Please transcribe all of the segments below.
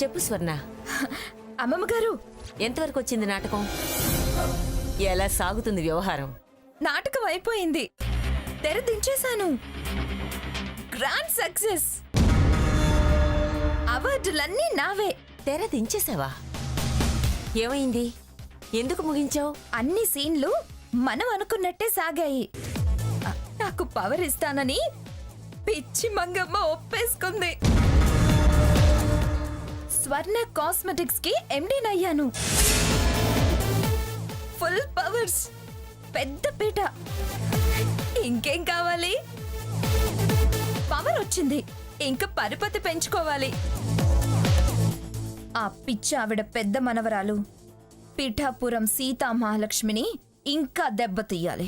చెప్పు స్వర్ణ. అమ్మమ్మ గారు, ఎంతవరకు వచ్చింది నాటకం? ఎలా సాగుతుంది వ్యవహారం? నాటకం అయిపోయింది, తెర దించేశాను. Grand success. అవార్డులన్నీ నావే. తెర దించేసావా? ఏమైంది? ఎందుకు ముగించావు? అన్ని సీన్లు మనం అనుకున్నట్టే సాగాయి. నాకు పవర్ ఇస్తానని పిచ్చి మంగమ్మ ఒప్పేసుకుంది. స్వర్ణ కాస్మెటిక్స్ కి ఎండీనయ్యాను. ఫుల్ పవర్స్, పెద్ద పీట. ఇంకేం కావాలి? పవర్ వచ్చింది, ఇంకా పరపతి పెంచుకోవాలి. ఆ పిచ్చి ఆవిడ పెద్ద మనవరాలు పీఠాపురం సీతా మహాలక్ష్మిని ఇంకా దెబ్బతీయాలి.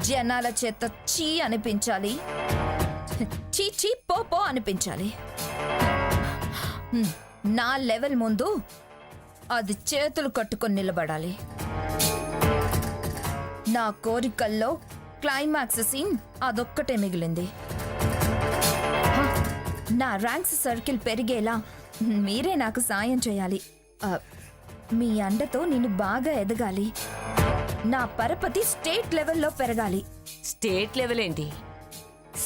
జనాల చేత చీ అనిపించాలి, చీ చీ పో పో అనిపించాలి. నా లెవెల్ ముందు అది చేతులు కట్టుకొని నిలబడాలి. నా కోరికల్లో క్లైమాక్స్ సీన్ అదొక్కటే మిగిలింది. నా ర్యాంక్స్ సర్కిల్ పెరిగేలా మీరే నాకు సాయం చేయాలి. మీ అండతో నేను బాగా ఎదగాలి. నా పరపతి స్టేట్ లెవెల్లో పెరగాలి. స్టేట్ లెవెల్ ఏంటి,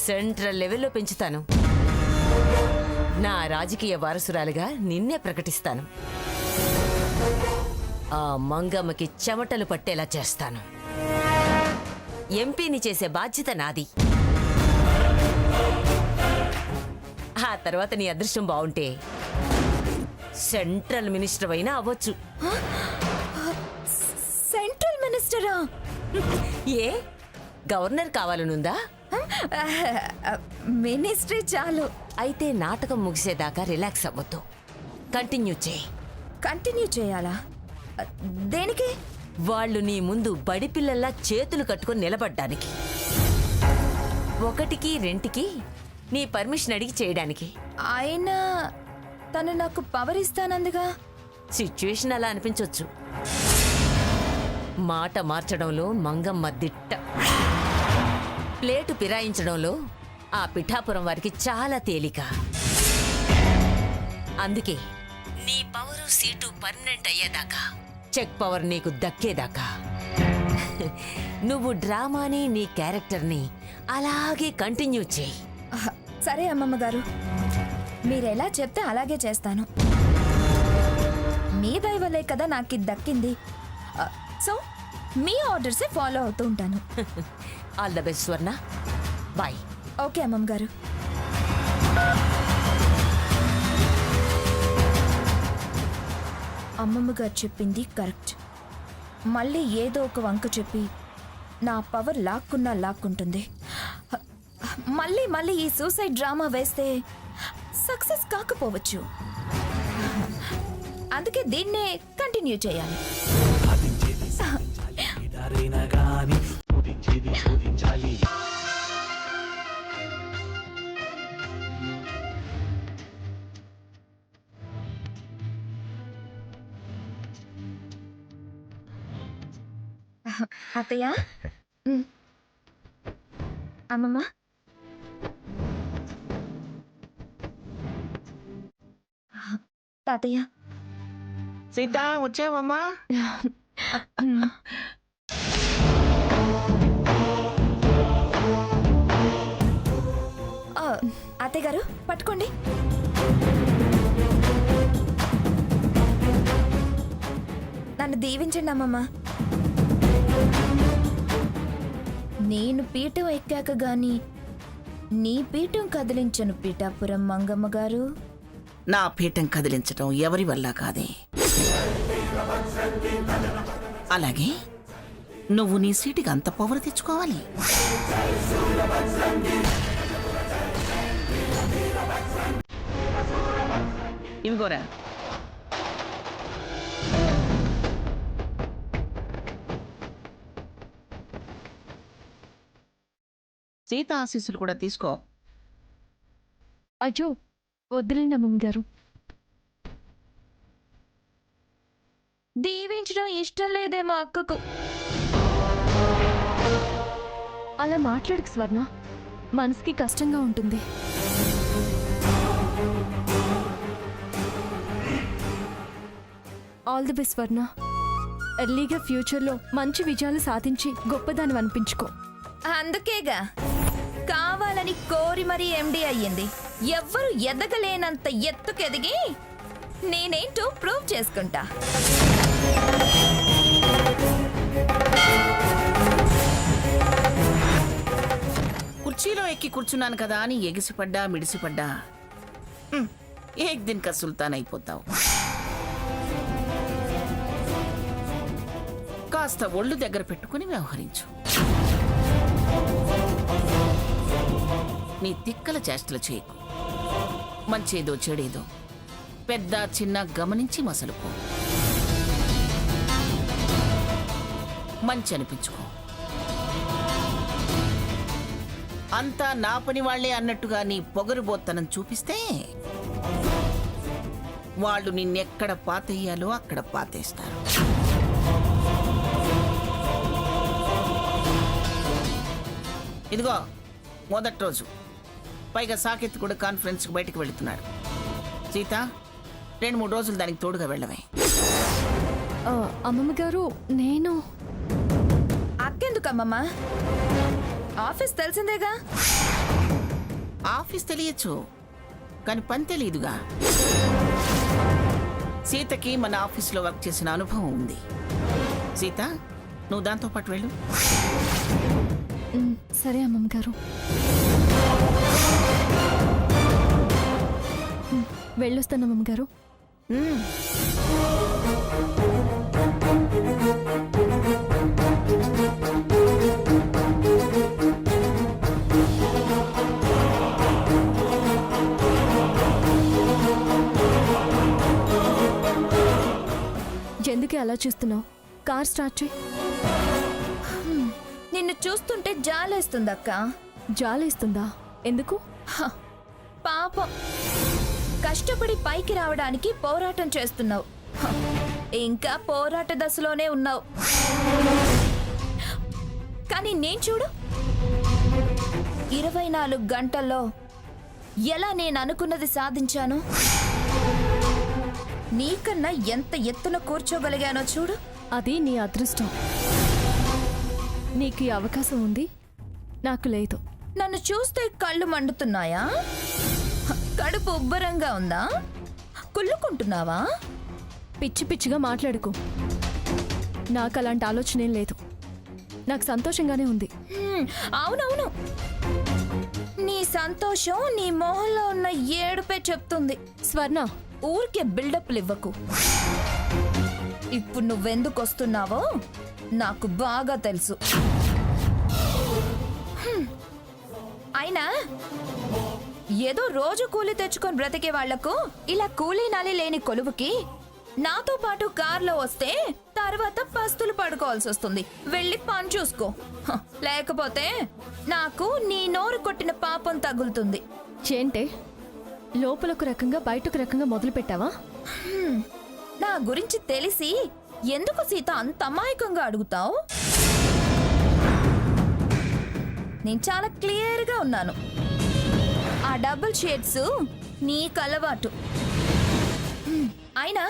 సెంట్రల్ లెవెల్లో పెంచుతాను. నా రాజకీయ వారసురాలుగా నిన్నే ప్రకటిస్తాను. ఆ మంగమ్మకి చెమటలు పట్టేలా చేస్తాను. ఎంపీని చేసే బాధ్యత నాది. ఆ తర్వాత నీ అదృష్టం బాగుంటే సెంట్రల్ మినిస్టర్ అయినా అవ్వచ్చు. సెంట్రల్ మినిస్టరా? ఏ గవర్నర్ కావాలనుందా? మినిస్ట్రీ చాలు. అయితే నాటకం ముగిసేదాకా రిలాక్స్ అవ్వద్దు, కంటిన్యూ చేయి. కంటిన్యూ చేయాలా? దేనికి? వాళ్ళు నీ ముందు బడి పిల్లల్లా చేతులు కట్టుకొని నిలబడ్డానికి. ఒకటికి రెంటికి నీ పర్మిషన్ అడిగి చేయడానికి. అయినా తను నాకు పవర్ ఇస్తానందుగా. సిచ్యువేషన్ అలా అనిపించవచ్చు. మాట మార్చడంలో మంగమ్మ దిట్ట. ప్లేటు పిరాయించడంలో ఆ పిఠాపురం వారికి చాలా తేలిక. అందుకే నీ పవరు సీటు పర్మనెంట్ అయ్యేదాకా, చెక్ పవర్ నీకు దక్కేదాకా నువ్వు డ్రామాని, నీ క్యారెక్టర్ని అలాగే కంటిన్యూ చేయి. సరే అమ్మమ్మ గారు, మీరెలా చెప్తే అలాగే చేస్తాను. మీ దయ వల్లే కదా నాకు ఇది దక్కింది. సో మీ ఆర్డర్సే ఫాలో అవుతూ ఉంటాను. All the best Swarna. Bye. Okay అమ్మమ్మ గారు. అమ్మమ్మ గారు చెప్పింది కరెక్ట్. మళ్ళీ ఏదో ఒక వంక చెప్పి నా పవర్ లాక్కున్నా లాక్కుంటుంది. మళ్ళీ మళ్ళీ ఈ సూసైడ్ డ్రామా వేస్తే సక్సెస్ కాకపోవచ్చు. అందుకే దీన్నే కంటిన్యూ చేయాలి. అత్తయ్య, అమ్మమ్మ, తాతయ్య. సీత, వచ్చావమ్మా? అత్తయ్య గారు పట్టుకోండి. నన్ను దీవించండి అమ్మమ్మ. నేను పీఠం ఎక్కాక గాని నీ పీఠం కదిలించను పీఠాపురం మంగమ్మ గారు. నా పీఠం కదిలించటం ఎవరి వల్ల కాదే. అలాగే నువ్వు నీ సీటుకి అంత పవర్ తెచ్చుకోవాలి. ఇవిగోరా. సీత ఆశీస్సులు కూడా తీసుకో. అయ్యో వద్దులేండి అమ్మమ్మ గారు. దీవించడం ఇష్టం లేదే మా అక్కకు. అలా మాట్లాడకు స్వర్ణ, మనసుకి కష్టంగా ఉంటుంది. ఆల్ ది బెస్ట్ స్వర్ణ. ఎర్లీగా ఫ్యూచర్లో మంచి విజయాలు సాధించి గొప్పదాన్ని అనిపించుకో. అందుకేగా కావాలని కోరి మరీ ఎండి అయ్యింది. ఎవ్వరు ఎదగలేనంత ఎత్తుకెదిగి నేనేంటో ప్రూవ్ చేసుకుంటా. కుర్చీలో ఎక్కి కూర్చున్నాను కదా అని ఎగిసిపడ్డా మిడిసిపడ్డా ఏక్ దిన్ కా సుల్తాన్ అయిపోతావు. కాస్త ఒళ్ళు దగ్గర పెట్టుకుని వ్యవహరించు. నీ తిక్కల చేష్టలు చేయకు. మంచేదో చెడేదో పెద్ద చిన్న గమనించి మసలుకో. మంచి అనిపించుకో. అంతా నా పని వాళ్లే అన్నట్టుగా నీ పొగరుబోత్తనం చూపిస్తే వాళ్ళు నిన్నెక్కడ పాతేయాలో అక్కడ పాతేస్తారు. ఇదిగో మొదటి రోజు, పైగా సాకెత్ కూడా కాన్ఫరెన్స్కి బయటకు వెళుతున్నాడు. సీత 2-3 రోజులు దానికి తోడుగా వెళ్ళవే. అమ్మమ్మ గారు, నేను అక్కెందుకమ్మమ్మా? ఆఫీస్ తెలిసిందేగా. ఆఫీస్ తెలియచ్చు, కానీ పని తెలియదుగా. సీతకి మన ఆఫీస్లో వర్క్ చేసిన అనుభవం ఉంది. సీత, నువ్వు దాంతో పాటు వెళ్ళు. సరే అమ్మమ్మ గారు. వెళ్ళొస్తాను అమ్మమ్మ గారు. ఎందుకే అలా చూస్తున్నావు? కార్ స్టార్ట్ చేయి. నిన్ను చూస్తుంటే జాలేస్తుందక్క. జాలేస్తుందా? ఎందుకు? పాపం, కష్టపడి పైకి రావడానికి పోరాటం చేస్తున్నావు. ఇంకా పోరాట దశలోనే ఉన్నావు. కానీ నేను చూడు, 24 గంటల్లో ఎలా నేను అనుకున్నది సాధించాను. నీకన్నా ఎంత ఎత్తున కూర్చోగలిగానో చూడు. అది నీ అదృష్టం. నీకు ఈ అవకాశం ఉంది, నాకు లేదు. నన్ను చూస్తే కళ్ళు మండుతున్నాయా? కడుపు ఉబ్బరంగా ఉందా? కుళ్ళుకుంటున్నావా? పిచ్చి పిచ్చిగా మాట్లాడుకో. నాకు అలాంటి ఆలోచన ఏం లేదు. నాకు సంతోషంగానే ఉంది. అవునవును, నీ సంతోషం నీ మొహంలో ఉన్న ఏడుపే చెప్తుంది. స్వర్ణ, ఊరికే బిల్డప్లు ఇవ్వకు. ఇప్పుడు నువ్వెందుకు వస్తున్నావో నాకు బాగా తెలుసు. అయినా ఏదో రోజు కూలి తెచ్చుకొని బ్రతికే వాళ్లకు ఇలా కూలీ నాలి లేని కొలువుకి నాతో పాటు కార్లో వస్తే తర్వాత పస్తులు పడుకోవాల్సి వస్తుంది. వెళ్ళి పని చూసుకో. లేకపోతే నాకు నీ నోరు కొట్టిన పాపం తగులుతుంది. చేంటే లోపలకు రకంగా బయటకు రకంగా మొదలు పెట్టావా? నా గురించి తెలిసి ఎందుకు సీత అంత అమాయకంగా అడుగుతావు? నేను చాలా క్లియర్గా ఉన్నాను. ఆ డబుల్ షేడ్స్ నీకు అలవాటు. అయినా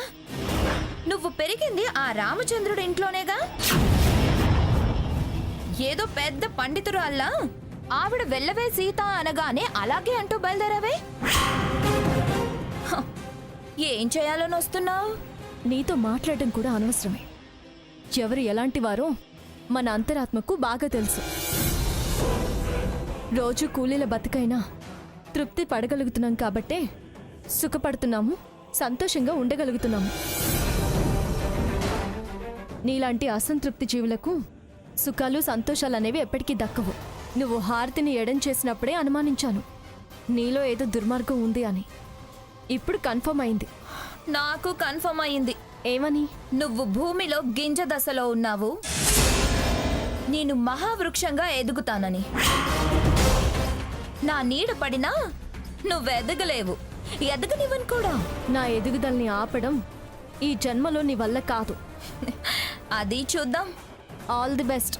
నువ్వు పెరిగింది ఆ రామచంద్రుడి ఇంట్లోనేగా. ఏదో పెద్ద పండితురాల్లా ఆవిడ వెళ్ళవే సీత అనగానే అలాగే అంటూ బయలుదేరావే. ఏం చేయాలని వస్తున్నావు? నీతో మాట్లాడడం కూడా అనవసరమే. ఎవరు ఎలాంటి వారో మన అంతరాత్మకు బాగా తెలుసు. రోజు కూలీల బతుకైనా తృప్తి పడగలుగుతున్నాం కాబట్టే సుఖపడుతున్నాము, సంతోషంగా ఉండగలుగుతున్నాము. నీలాంటి అసంతృప్తి జీవులకు సుఖాలు సంతోషాలు అనేవి ఎప్పటికీ దక్కవు. నువ్వు హారతిని ఎడం చేసినప్పుడే అనుమానించాను నీలో ఏదో దుర్మార్గం ఉంది అని. ఇప్పుడు కన్ఫర్మ్ అయింది. నాకు కన్ఫర్మ్ అయింది. ఏమని? నువ్వు భూమిలో గింజ దశలో ఉన్నావు, నేను మహావృక్షంగా ఎదుగుతానని. నా నీడ పడినా నువ్వెదగలేవు, ఎదగనివని కూడా. నా ఎదుగుదలని ఆపడం ఈ జన్మలో నీ వల్ల కాదు. అది చూద్దాం. All the best.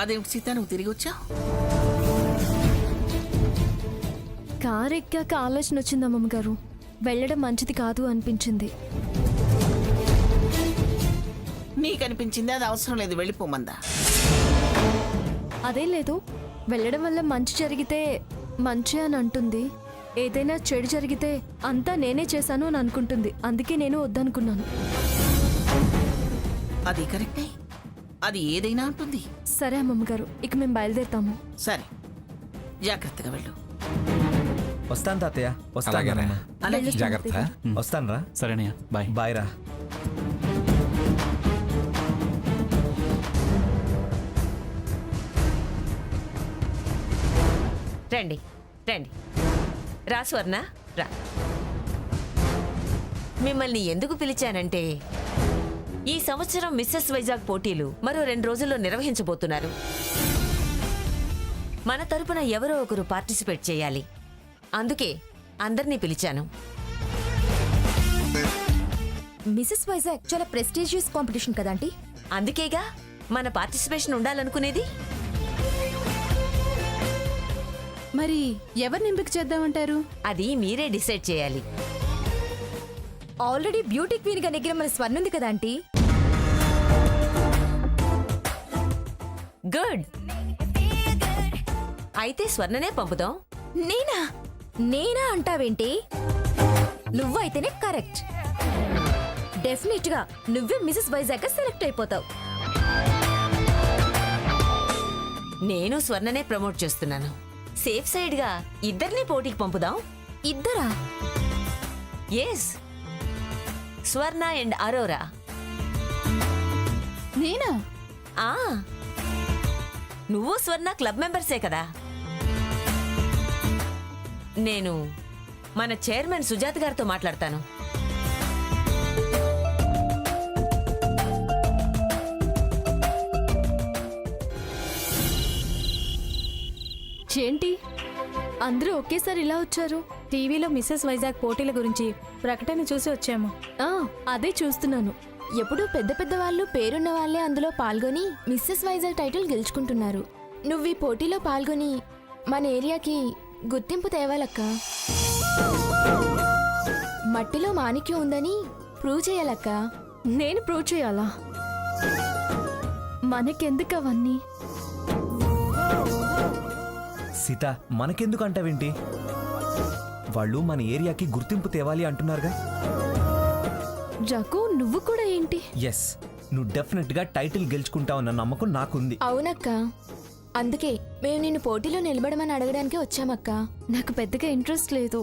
అదేమిటి సీత, నువ్వు తిరిగి వచ్చావు? కారు ఎక్కాక ఆలోచన వచ్చింది అమ్మమ్మ గారు. వెళ్ళడం మంచిది కాదు అనిపించింది. నీకు అనిపించింది అది అవసరం లేదు, వెళ్ళిపోమందా? అదేం లేదు, వెళ్ళడం వల్ల మంచి జరిగితే మంచి అని అంటుంది, ఏదైనా చెడు జరిగితే అంతా నేనే చేశాను అని అనుకుంటుంది. అందుకే నేను వద్దనుకున్నాను. అది కరెక్టే, అది ఏదైనా ఉంటుంది. సరే అమ్మమ్మ గారు, ఇక మేము బయలుదేరుతాము. సరే, జాగ్రత్తగా వెళ్ళు. వస్తాను తాతయ్య, వస్తాను అలాగేరా. నాన్నమ్మ. అలాగే. వెళ్ళొస్తాం జాగ్రత్త. అత్తయ్య. వస్తాను రా. సరేనయ్య, బాయ్. బాయ్ రా. రండి రండి, రా స్వర్ణ రా. మిమ్మల్ని ఎందుకు పిలిచానంటే, ఈ సంవత్సరం మిస్సెస్ వైజాగ్ పోటీలు మరో 2 రోజుల్లో నిర్వహించబోతున్నారు. మన తరపున ఎవరో ఒకరు పార్టిసిపేట్ చేయాలి. అందుకే అందరినీ పిలిచాను. మిసెస్ వైజాగ్ చాలా ప్రెస్టీజియస్ కాంపిటీషన్ కదంటీ. అందుకేగా మన పార్టిసిపేషన్ ఉండాలనుకునేది. మరి ఎవరిని ఎంపిక చేద్దామంటారు? అది మీరే డిసైడ్ చేయాలి. ఆల్రెడీ బ్యూటీ క్వీన్ గా నెగ్గిన మన స్వర్ణ ఉంది కదా ఆంటీ. గుడ్, అయితే స్వర్ణనే పంపుదాం. నేనా నేనా అంటావేంటి? నువ్వు అయితేనే కరెక్ట్. డెఫినెట్ గా నువ్వే మిసెస్ వైజాగ్ గా సెలెక్ట్ అయిపోతావు. నేను స్వర్ణనే ప్రమోట్ చేస్తున్నాను. సేఫ్ సైడ్ గా ఇద్దరిని పోటీకి పంపుదాం. ఇద్దరా? Yes, Swarna and Arora. నేనా? ఆ, నువ్వు స్వర్ణ క్లబ్ మెంబర్సే కదా. నేను మన చైర్మన్ సుజాత గారితో మాట్లాడతాను. ఏంటి అందరూ ఒకేసారి ఇలా వచ్చారు? టీవీలో మిస్సెస్ వైజాగ్ పోటీల గురించి ప్రకటన చూసి వచ్చాము. ఆ, అదే చూస్తున్నాను. ఎప్పుడూ పెద్ద పెద్ద వాళ్ళు పేరున్న వాళ్ళే అందులో పాల్గొని మిస్సెస్ వైజాగ్ టైటిల్ గెలుచుకుంటున్నారు. నువ్వు ఈ పోటీలో పాల్గొని మన ఏరియాకి గుర్తింపు తేవాలక్క. మట్టిలో మాణిక్యం ఉందని ప్రూవ్ చేయాలక్క. నేను ప్రూవ్ చేయాలా? మనకెందుకు అవన్నీ? సీత, మనకెందుకు అంటావేంటి? వాళ్ళు మన ఏరియాకి గుర్తింపు తేవాలి అంటున్నారుగా. రఘు, నువ్వు కూడా ఏంటి? ఎస్, నువ్వు డెఫినెట్ గా టైటిల్ గెలుచుకుంటావన్న నమ్మకం నాకుంది. అవునక్క, అందుకే మేము నిన్ను పోటీలో నిలబడమని అడగడానికి వచ్చామక్క. నాకు పెద్దగా ఇంట్రెస్ట్ లేదు.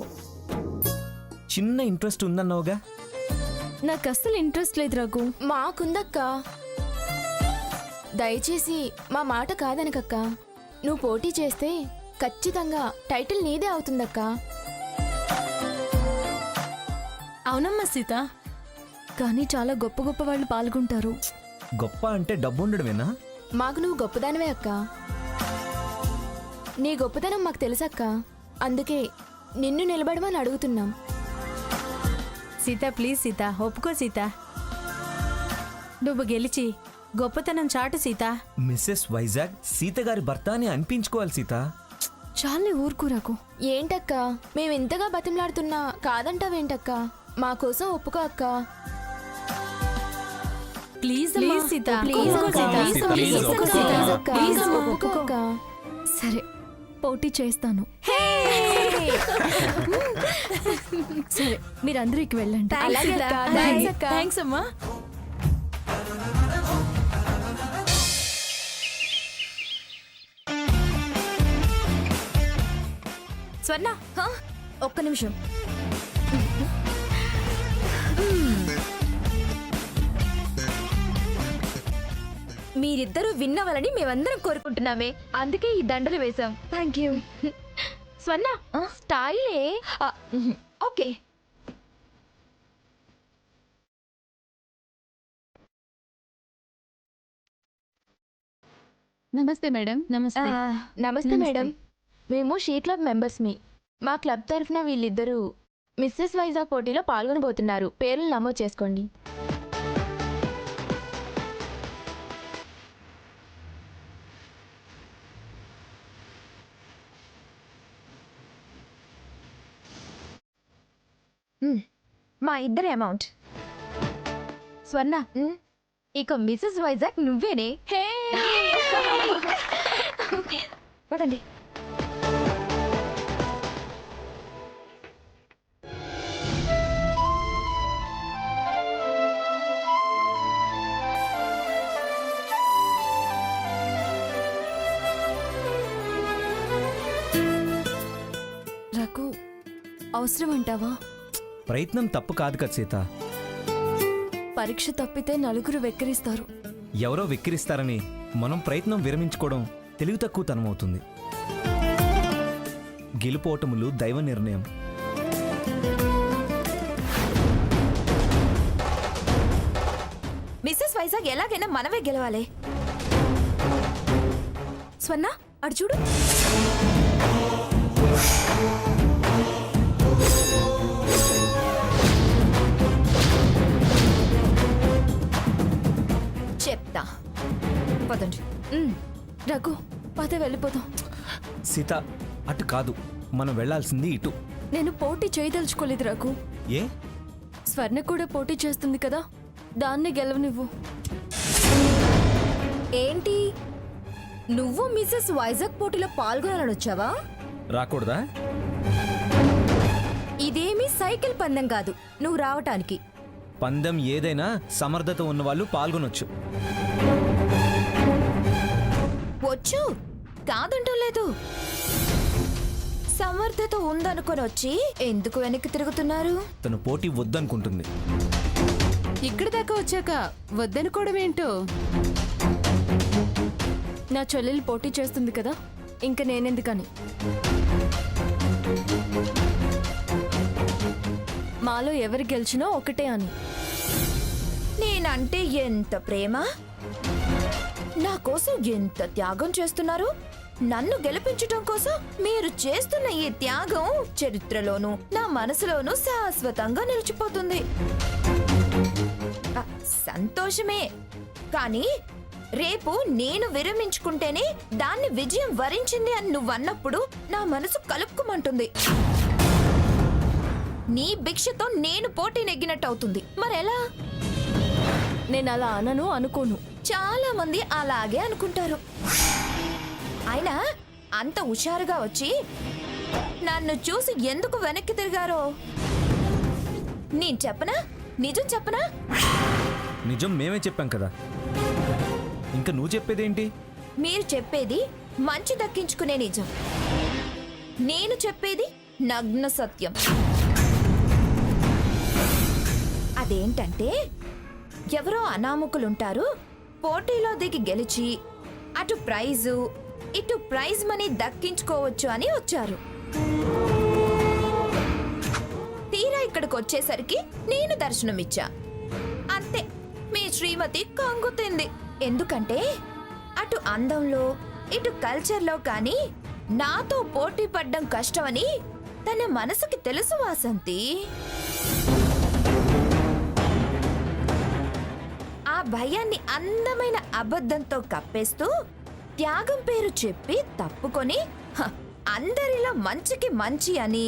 చిన్న ఇంట్రెస్ట్ ఉందన్నావుగా. నాకు అస్సలు ఇంట్రెస్ట్ లేదు రఘు. మాకుందక్క, దయచేసి మా మాట కాదనకక్క. నువ్వు పోటీ చేస్తే ఖచ్చితంగా టైటిల్ నీదే అవుతుందక్క. అవునమ్మా సీత. కానీ చాలా గొప్ప గొప్ప వాళ్ళు పాల్గొంటారు. గొప్ప అంటే డబ్బు ఉండడమేనా? మాకు నువ్వు గొప్పదానివే అక్క. నీ గొప్పతనం మాకు తెలుసక్క. అందుకే నిన్ను నిలబడమని అడుగుతున్నాం. సీత ప్లీజ్ సీత, ఒప్పుకో సీత. నువ్వు గెలిచి గొప్పతనం చాటు సీత. మిస్సెస్ వైజాగ్ సీత గారి భర్త అని అనిపించుకోవాలి సీత. చాలే ఊరుకు రఘు. ఏంటక్క, మేము ఇంతగా బతిమలాడుతున్నా కాదంటావేంటక్క? మా కోసం ఒప్పుకో అక్క. ప్లీజ్ ప్లీజ్ సీత, ప్లీజ్ ఒప్పుకో అక్క. సీత. ప్లీజ్ ఒప్పుకో అక్క. సీత. ప్లీజ్ అక్క. ప్లీజ్ ఒప్పుకో అక్క. సరే, పోటీ చేస్తాను. సరే, మీరందరూ ఇక వెళ్ళండి. అలాగే అక్క. థాంక్స్ అక్క. థ్యాంక్స్ అమ్మా. స్వర్ణ, ఒక్క నిమిషం. మీరిద్దరూ విన్నవాలని మేమందరం కోరుకుంటున్నామే. అందుకే ఈ దండలు వేశాం. Thank you. స్వర్ణ, స్టైలే. ఓకే. నమస్తే మేడం. నమస్తే. నమస్తే మేడం. మేము షీ క్లబ్ మెంబర్స్మి. మా క్లబ్ తరఫున వీళ్ళిద్దరూ మిస్సెస్ వైజాగ్ పోటీలో పాల్గొనబోతున్నారు. పేర్లు నమోదు చేసుకోండి. మా ఇద్దరి అమౌంట్. స్వర్ణ ఇక మిసెస్ వైజాగ్ నువ్వేనే. పదండి. రఘు అవసరం అంటావా? ప్రయత్నం తప్పు కాదు కదా సీత. పరీక్ష తప్పితే నలుగురు వెక్కిరిస్తారు. ఎవరో వెక్కిరిస్తారని మనం ప్రయత్నం విరమించుకోవడం తెలివి తక్కువతనమవుతుంది. గెలుపోటములు దైవ నిర్ణయం. మిస్సెస్ వైజాగ్ ఎలాగైనా మనమే గెలవాలి. స్వర్ణ అటు చూడు. చెప్తా, పదండి. రఘు పద వెళ్ళిపోదాం. సీత అటు కాదు, మనం వెళ్ళాల్సింది ఇటు. నేను పోటీ చేయదలుచుకోలేదు రఘు. ఏ? స్వర్ణ కూడా పోటీ చేస్తుంది కదా, దాన్ని గెలవనివ్వు. ఏంటి, నువ్వు మిస్సెస్ వైజాగ్ పోటీలో పాల్గొనాలని వచ్చావా? రాకూడదా? ఇదేమీ సైకిల్ పందెం కాదు నువ్వు రావటానికి. పందెం ఏదైనా సమర్థత ఉన్నవాళ్ళు పాల్గొనొచ్చు. వచ్చు, కాదంటూ లేదు. సమర్థత ఉందనుకొని వచ్చి ఎందుకు వెనక్కి తిరుగుతున్నారు? తను పోటీ వద్దనుకుంటుంది. ఇక్కడి దాకా వచ్చాక వద్దనుకోవడం ఏంటో. నా చెల్లెలు పోటీ చేస్తుంది కదా, ఇంక నేనెందుకని. మాలో ఎవరు గెలిచినా ఒకటే అని. నేనంటే ఎంత ప్రేమ, నా కోసం ఎంత త్యాగం చేస్తున్నారు. నన్ను గెలిపించటం కోసం మీరు చేస్తున్న ఈ త్యాగం చరిత్రలోనూ నా మనసులోనూ శాశ్వతంగా నిలిచిపోతుంది. సంతోషమే, కానీ రేపు నేను విరమించుకుంటేనే దాన్ని విజయం వరించింది అని నువ్వన్నప్పుడు నా మనసు కలుపుకుమంటుంది. నీ భిక్షతో నేను పోటీ నెగ్గినట్టు అవుతుంది. మరెలా? నేను అలా అనను, అనుకోను. చాలా మంది అలాగే అనుకుంటారు. అయినా అంత హుషారుగా వచ్చి నన్ను చూసి ఎందుకు వెనక్కి తిరిగారో నేను చెప్పనా? నిజం చెప్పనా? నిజం మేమే చెప్పాం కదా, ఇంకా నువ్వు చెప్పేదేంటి? మీరు చెప్పేది మంచి దక్కించుకునే నిజం, నేను చెప్పేది నగ్న సత్యం. అదేంటంటే, ఎవరో అనామకులుంటారు, పోటీలో దిగి గెలిచి అటు ప్రైజు ఇటు ప్రైజ్ మనీ దక్కించుకోవచ్చు అని వచ్చారు. తీరా ఇక్కడికి వచ్చేసరికి నేను దర్శనమిచ్చా. అంతే, మీ శ్రీమతి కంగుతింది. ఎందుకంటే అటు అందంలో ఇటు కల్చర్లో కానీ నాతో పోటీ పడ్డం కష్టమని తన మనసుకి తెలుసు వాసంతి. ఆ భయాన్ని అందమైన అబద్ధంతో కప్పేస్తూ త్యాగం పేరు చెప్పి తప్పుకొని అందరిలో మంచికి మంచి అని,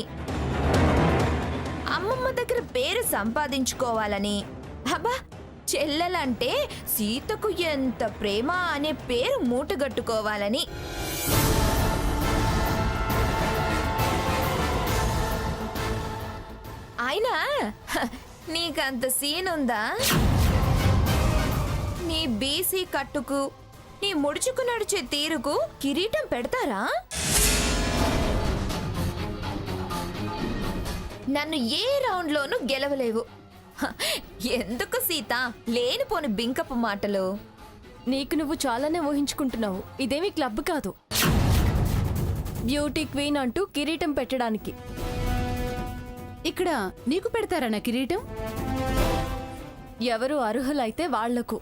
అమ్మమ్మ దగ్గర పేరు సంపాదించుకోవాలని, అబ్బా చెల్లెలంటే సీతకు ఎంత ప్రేమ అనే పేరు మూటగట్టుకోవాలని. అయినా నీకంత సీన్ ఉందా? నీ బీసీ కట్టుకు నీ ముడుచుకు నడిచే తీరుకు కిరీటం పెడతారా? నన్ను ఏ రౌండ్లోనూ గెలవలేవు. ఎందుకు సీత లేనిపోని బింకపు మాటలు? నీకు నువ్వు చాలానే ఊహించుకుంటున్నావు. ఇదేమీ క్లబ్ కాదు, బ్యూటీ క్వీన్ అంటూ కిరీటం పెట్టడానికి. ఇక్కడ నీకు పెడతారా నా కిరీటం? ఎవరు అర్హులైతే వాళ్లకు.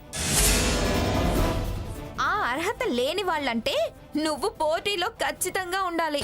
ఆ అర్హత లేని వాళ్ళంటే నువ్వు పోటీలో ఖచ్చితంగా ఉండాలి.